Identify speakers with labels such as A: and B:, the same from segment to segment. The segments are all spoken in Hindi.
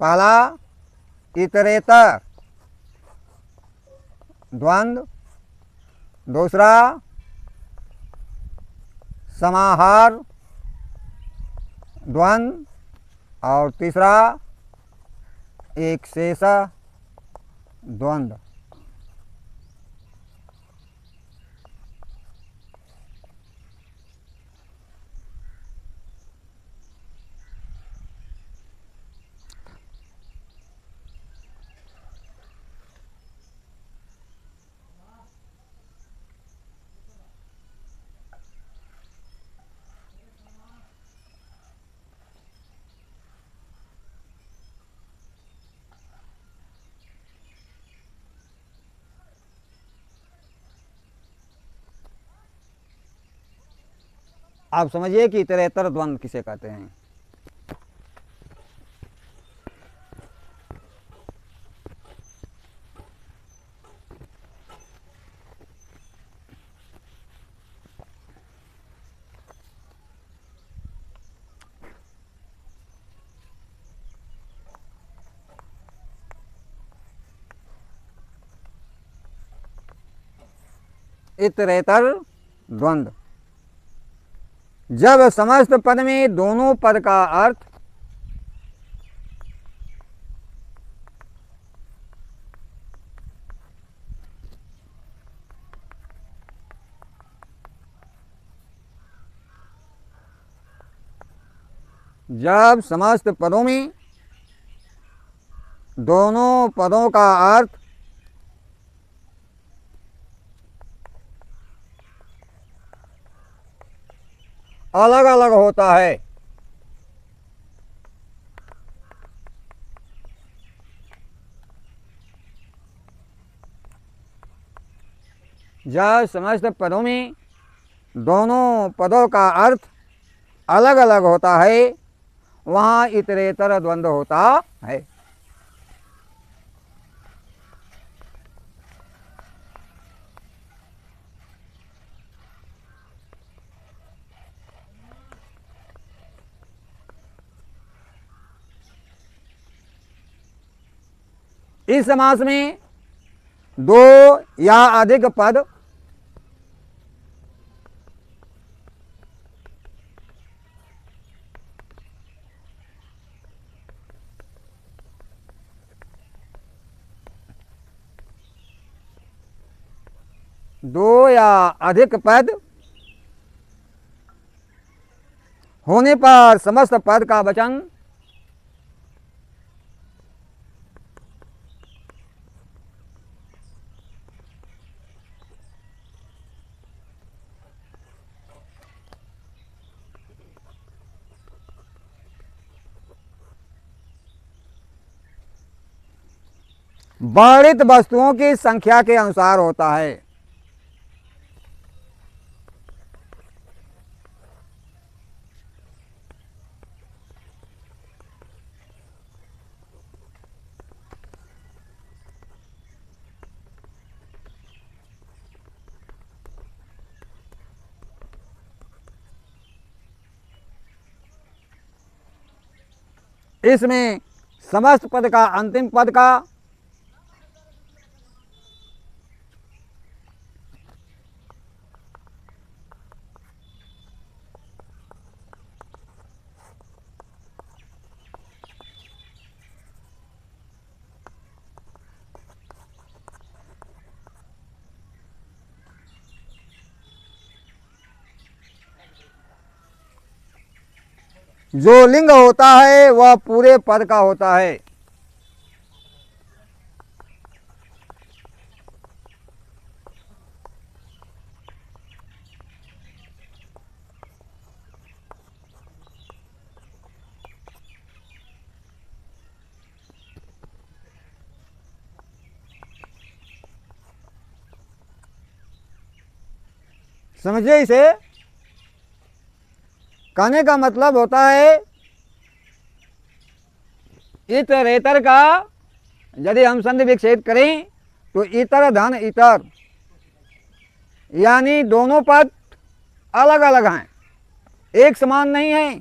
A: पहला इतरेतर द्वंद्व, दूसरा समाहार द्वंद्व और तीसरा एक शेष द्वंद्व। आप समझिए कि इतरेतर द्वंद्व किसे कहते हैं। इतरेतर द्वंद्व जब समस्त पद में दोनों पद का अर्थ जब समस्त पदों में दोनों पदों का अर्थ अलग अलग होता है, जब समस्त पदों में दोनों पदों का अर्थ अलग अलग होता है वहाँ इतरेतर द्वंद्व होता है। इस समास में दो या अधिक पद होने पर समस्त पद का वचन वर्णित वस्तुओं की संख्या के अनुसार होता है। इसमें समस्त पद का अंतिम पद का जो लिंग होता है वह पूरे पद का होता है। समझिए, इसे कहने का मतलब होता है इतरेतर का यदि हम संधि विच्छेद करें तो इतर धन इतर, यानी दोनों पद अलग अलग हैं, एक समान नहीं है,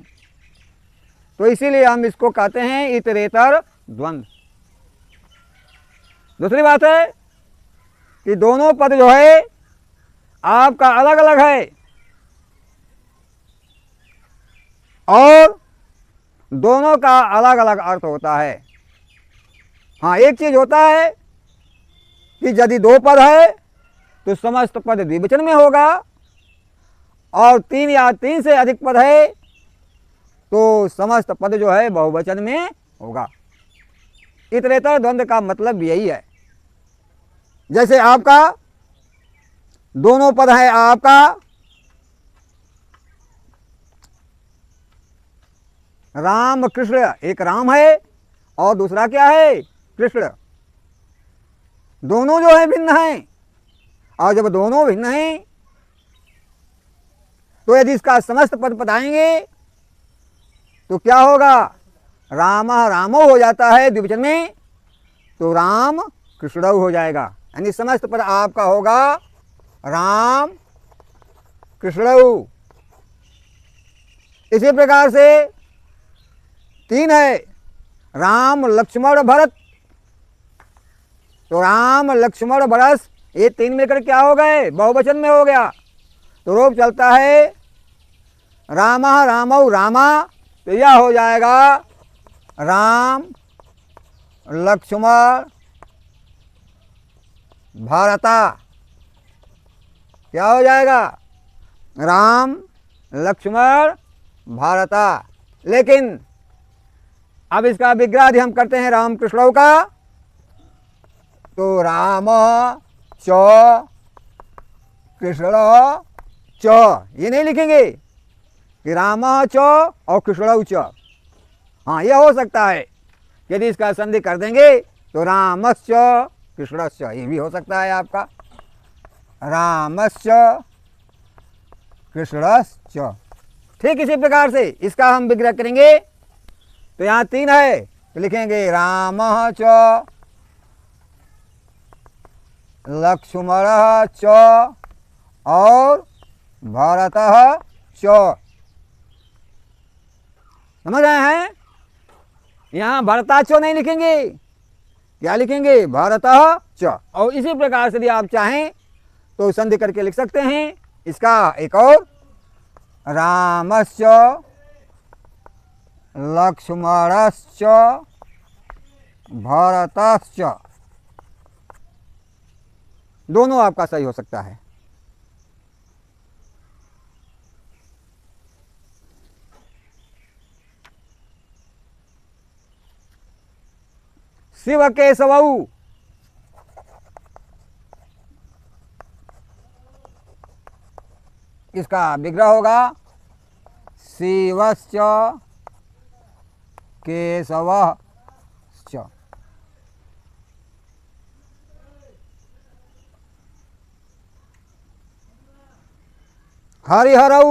A: तो इसीलिए हम इसको कहते हैं इतरेतर द्वंद्व। दूसरी बात है कि दोनों पद जो है आपका अलग अलग है और दोनों का अलग अलग अर्थ होता है। हाँ, एक चीज होता है कि यदि दो पद है तो समस्त पद द्विवचन में होगा, और तीन या तीन से अधिक पद है तो समस्त पद जो है बहुवचन में होगा। इतरेतर द्वंद्व का मतलब यही है। जैसे आपका दोनों पद है, आपका राम कृष्ण, एक राम है और दूसरा क्या है, कृष्ण। दोनों जो है भिन्न हैं, और जब दोनों भिन्न हैं तो यदि इसका समस्त पद बताएंगे तो क्या होगा, राम रामो हो जाता है द्विवचन में, तो राम कृष्णौ हो जाएगा। यानी समस्त पद आपका होगा राम कृष्णौ। इसी प्रकार से तीन है, राम लक्ष्मण भरत, तो राम लक्ष्मण भरत ये तीन मिलकर क्या हो गए, बहुवचन में हो गया। तो रूप चलता है राम रामौ रामा, तो यह हो जाएगा राम लक्ष्मण भारता। क्या हो जाएगा, राम लक्ष्मण भारता। लेकिन अब इसका विग्रह यदि हम करते हैं राम कृष्णौ का, तो राम च कृष्ण च, ये नहीं लिखेंगे कि राम च और कृष्णौ च। हाँ, यह हो सकता है यदि इसका संधि कर देंगे तो रामश्च कृष्णश्च, ये भी हो सकता है आपका रामश्च कृष्णश्च। ठीक इसी प्रकार से इसका हम विग्रह करेंगे, तो यहाँ तीन है तो लिखेंगे राम च लक्ष्मण च और भरत च। समझ रहे हैं, यहाँ भरताचो नहीं लिखेंगे, क्या लिखेंगे, भरत च। और इसी प्रकार से यदि आप चाहें तो संधि करके लिख सकते हैं इसका एक और, रामश्च लक्ष्मणश्च भरतश्च। दोनों आपका सही हो सकता है। शिव केशवौ, इसका विग्रह होगा शिवश्च केशवश्च। हरिहरौ,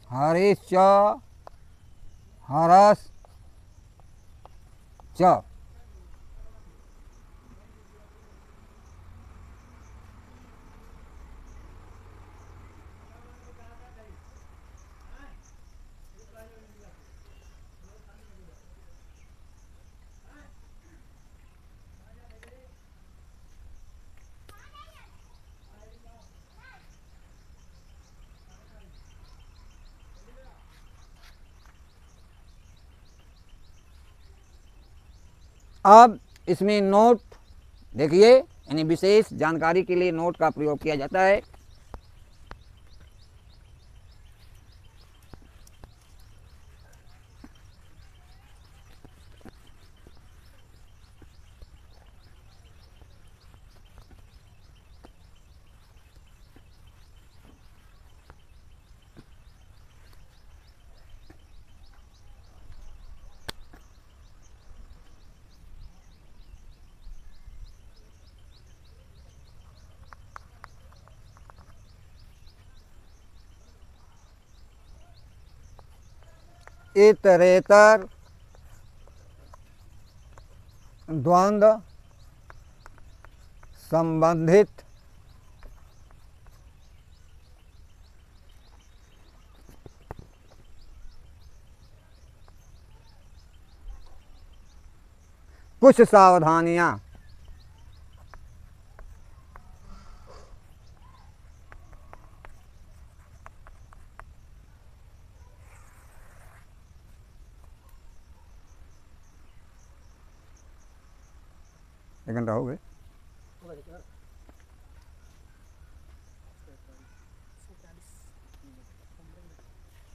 A: हरिश्च हरश्च। अब इसमें नोट देखिए, यानी विशेष जानकारी के लिए नोट का प्रयोग किया जाता है। इतरेतर द्वंद्व संबंधित कुछ सावधानियां। एक घंटा हो गए,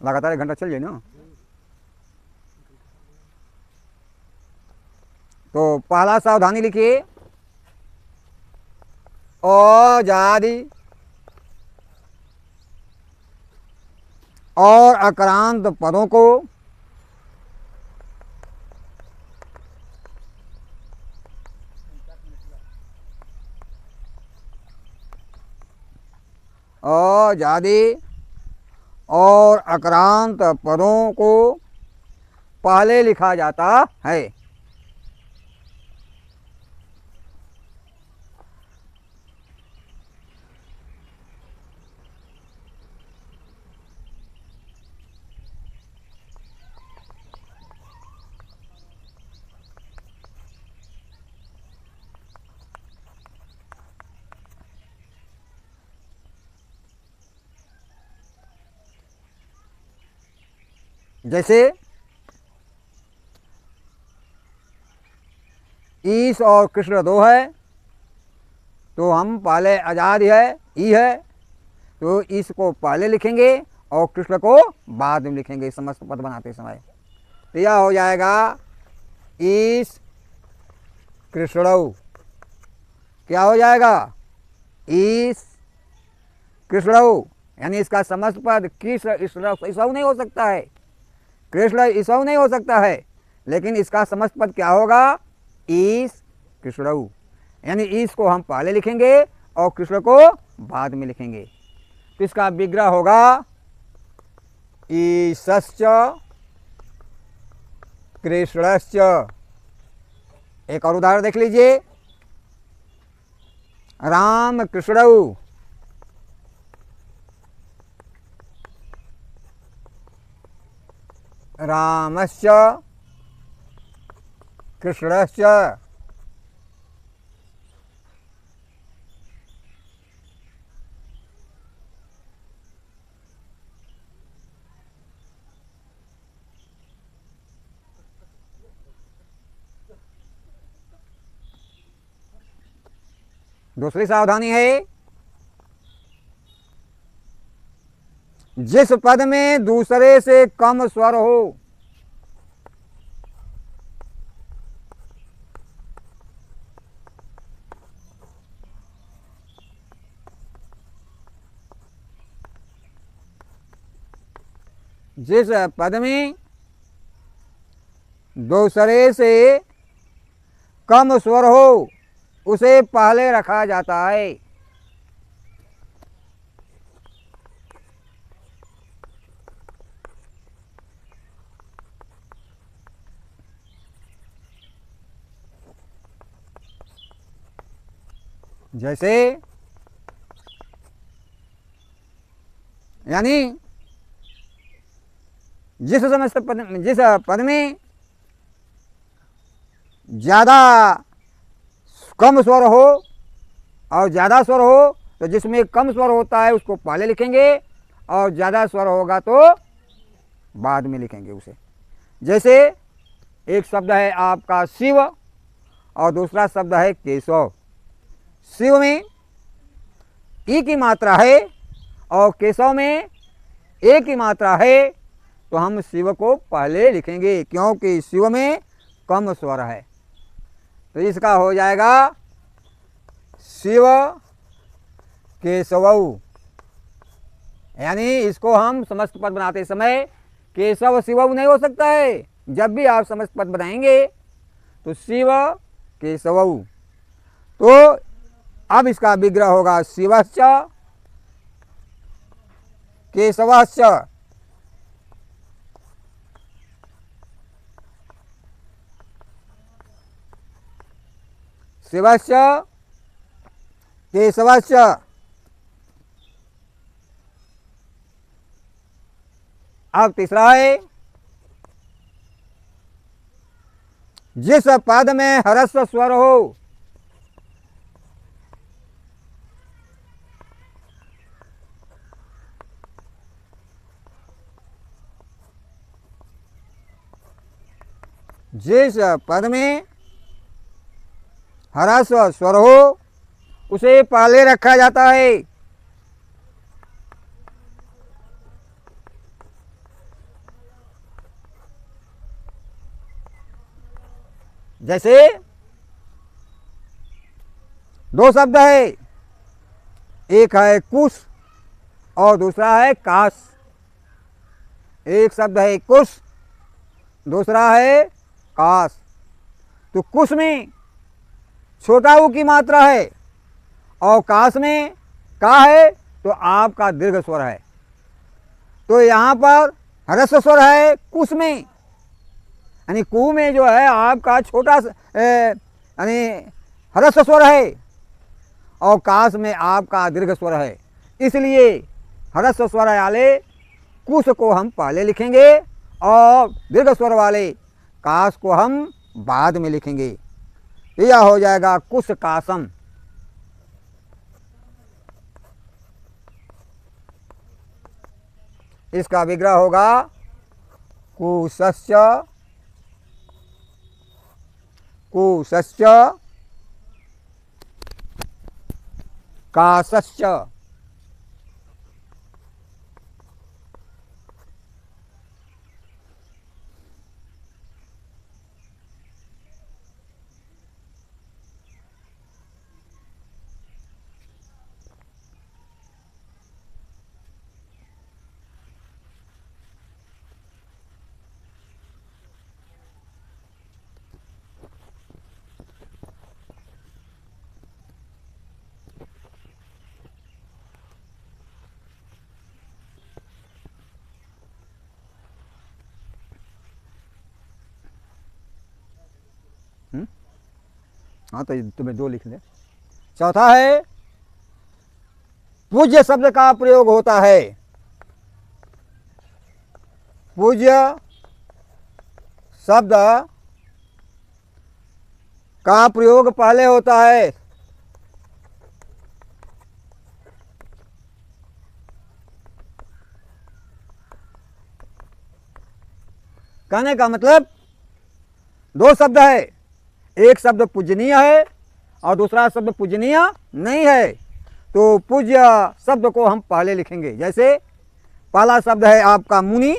A: लगातार 1 घंटा चल जाए ना। तो पहला सावधानी लिखिए, अजादी और आक्रांत पदों को अजादी और आक्रांत पदों को पहले लिखा जाता है। जैसे ईश और कृष्ण दो है, तो हम पहले आजाद है, ई है, तो ईश को पहले लिखेंगे और कृष्ण को बाद में लिखेंगे समस्त पद बनाते समय। तो यह हो जाएगा ईश कृष्णौ। क्या हो जाएगा? ईश कृष्णौ, यानी इसका समस्त पद कृष्ण ईसौ नहीं हो सकता है, कृष्ण ईसौ नहीं हो सकता है, लेकिन इसका समस्त पद क्या होगा? ईश कृष्णौ, यानी ईश को हम पहले लिखेंगे और कृष्ण को बाद में लिखेंगे। तो इसका विग्रह होगा ईशश्च कृष्णश्च। एक और उदाहरण देख लीजिए, राम कृष्णौ, रामश्च कृष्णश्च। दूसरी सावधानी है, जिस पद में दूसरे से कम स्वर हो, जिस पद में दूसरे से कम स्वर हो उसे पहले रखा जाता है। जैसे यानी जिस पद में ज़्यादा कम स्वर हो और ज़्यादा स्वर हो, तो जिसमें कम स्वर होता है उसको पहले लिखेंगे और ज़्यादा स्वर होगा तो बाद में लिखेंगे उसे। जैसे एक शब्द है आपका शिव और दूसरा शब्द है केशव। शिव में ई की मात्रा है और केशव में ए की मात्रा है, तो हम शिव को पहले लिखेंगे क्योंकि शिव में कम स्वर है। तो इसका हो जाएगा शिव केशवौ, यानी इसको हम समस्त पद बनाते समय केशव शिवौ नहीं हो सकता है। जब भी आप समस्त पद बनाएंगे तो शिव केशवौ। तो अब इसका विग्रह होगा शिवश्च केशवश्च। शिवश्च केशवश्च। अब तीसरा है जिस पद में ह्रस्व स्वर हो, जिस पद में ह्रस्व स्वर हो उसे पहले रखा जाता है। जैसे दो शब्द है, एक है कुश और दूसरा है काश। एक शब्द है कुश, दूसरा है काश। तो कुश में छोटा ऊ की मात्रा है और काश में का है तो आपका दीर्घ स्वर है। तो यहाँ पर ह्रस्व स्वर है कुश में, यानी कु में जो है आपका छोटा यानी ह्रस्व स्वर है और काश में आपका दीर्घ स्वर है। इसलिए ह्रस्व स्वर वाले कुश को हम पहले लिखेंगे और दीर्घ स्वर वाले काश को हम बाद में लिखेंगे। यह हो जाएगा कुश कासम। इसका विग्रह होगा कुशस्य कुशस्य काशस्य। हाँ तो तुम्हें दो लिख ले। चौथा है पूज्य शब्द का प्रयोग होता है। पूज्य शब्द का प्रयोग पहले होता है। कहने का मतलब दो शब्द है, एक शब्द पूजनीय है और दूसरा शब्द पूजनीय नहीं है, तो पूज्य शब्द को हम पहले लिखेंगे। जैसे पहला शब्द है आपका मुनि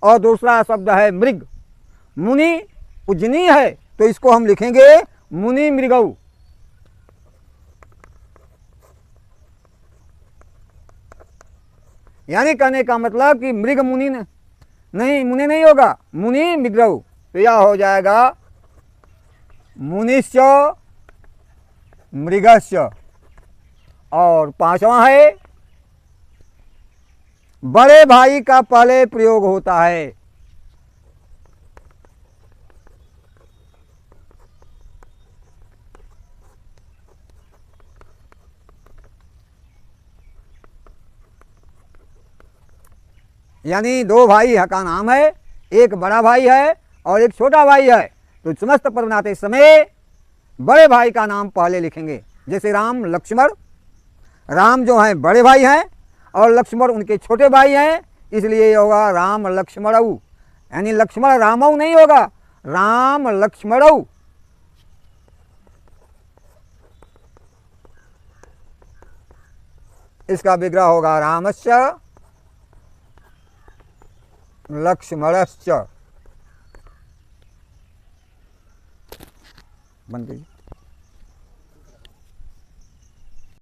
A: और दूसरा शब्द है मृग। मुनि पूजनीय है तो इसको हम लिखेंगे मुनि मृगऊ। यानी कहने का मतलब कि मृग मुनि नहीं, मुनि नहीं होगा, मुनि मृगऊ। तो यह हो जाएगा मुनिश्च मृगस्य। और पांचवा है बड़े भाई का पहले प्रयोग होता है। यानी दो भाई का नाम है, एक बड़ा भाई है और एक छोटा भाई है, तो समस्त पद बनाते समय बड़े भाई का नाम पहले लिखेंगे। जैसे राम लक्ष्मण, राम जो हैं बड़े भाई हैं और लक्ष्मण उनके छोटे भाई हैं, इसलिए ये होगा राम लक्ष्मणऊ। यानी लक्ष्मण रामऊ नहीं होगा, राम लक्ष्मणऊ। इसका विग्रह होगा रामस्य लक्ष्मणश्च। बंद कीजिए।